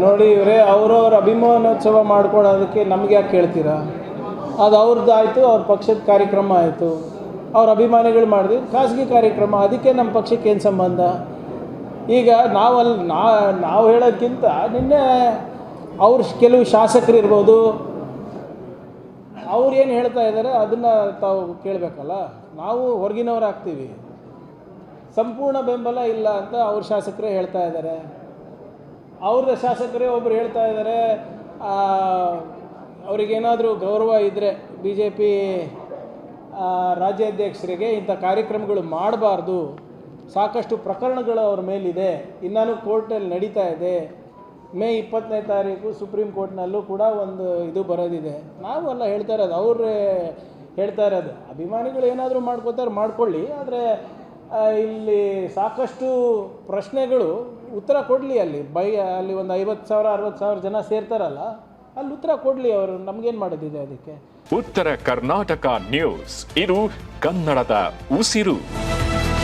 ನೋಡಿ ಇವರೇ ಅವರವ್ರ ಅಭಿಮಾನೋತ್ಸವ ಮಾಡ್ಕೊಳ್ಳೋದಕ್ಕೆ ನಮ್ಗೆ ಯಾಕೆ ಕೇಳ್ತೀರಾ? ಅದು ಅವ್ರದ್ದಾಯಿತು, ಅವ್ರ ಪಕ್ಷದ ಕಾರ್ಯಕ್ರಮ ಆಯಿತು, ಅವ್ರ ಅಭಿಮಾನಿಗಳು ಮಾಡಿದ್ವಿ, ಖಾಸಗಿ ಕಾರ್ಯಕ್ರಮ, ಅದಕ್ಕೆ ನಮ್ಮ ಪಕ್ಷಕ್ಕೆ ಏನು ಸಂಬಂಧ? ಈಗ ನಾವು ಹೇಳೋಕ್ಕಿಂತ ನಿನ್ನೆ ಅವ್ರ ಕೆಲವು ಶಾಸಕರು ಇರ್ಬೋದು, ಅವ್ರು ಏನು ಹೇಳ್ತಾ ಇದ್ದಾರೆ ಅದನ್ನು ತಾವು ಕೇಳಬೇಕಲ್ಲ. ನಾವು ಹೊರಗಿನವ್ರು ಆಗ್ತೀವಿ, ಸಂಪೂರ್ಣ ಬೆಂಬಲ ಇಲ್ಲ ಅಂತ ಅವ್ರ ಶಾಸಕರೇ ಹೇಳ್ತಾ ಇದ್ದಾರೆ. ಅವ್ರ ಶಾಸಕರೇ ಒಬ್ಬರು ಹೇಳ್ತಾ ಇದ್ದಾರೆ, ಅವರಿಗೇನಾದರೂ ಗೌರವ ಇದ್ದರೆ BJP ರಾಜ್ಯಾಧ್ಯಕ್ಷರಿಗೆ ಇಂಥ ಕಾರ್ಯಕ್ರಮಗಳು ಮಾಡಬಾರ್ದು, ಸಾಕಷ್ಟು ಪ್ರಕರಣಗಳು ಅವ್ರ ಮೇಲಿದೆ, ಇನ್ನೂ ಕೋರ್ಟಲ್ಲಿ ನಡೀತಾ ಇದೆ, ಮೇ 20ನೇ ತಾರೀಕು ಸುಪ್ರೀಂ ಕೋರ್ಟ್ನಲ್ಲೂ ಕೂಡ ಒಂದು ಇದು ಬರೋದಿದೆ. ನಾವೆಲ್ಲ ಹೇಳ್ತಾ ಇರೋದು, ಅವ್ರು ಹೇಳ್ತಾ ಇರೋದು ಅಭಿಮಾನಿಗಳು ಏನಾದರೂ ಮಾಡ್ಕೋತಾರೆ ಮಾಡ್ಕೊಳ್ಳಿ, ಆದರೆ ಇಲ್ಲಿ ಸಾಕಷ್ಟು ಪ್ರಶ್ನೆಗಳು ಉತ್ತರ ಕೊಡಲಿ. ಅಲ್ಲಿ ಒಂದು 50,000 60,000 ಜನ ಸೇರ್ತಾರಲ್ಲ, ಅಲ್ಲಿ ಉತ್ತರ ಕೊಡಲಿ. ಅವರು ನಮಗೇನು ಮಾಡೋದಿದೆ ಅದಕ್ಕೆ. ಉತ್ತರ ಕರ್ನಾಟಕ ನ್ಯೂಸ್, ಇದು ಕನ್ನಡದ ಉಸಿರು.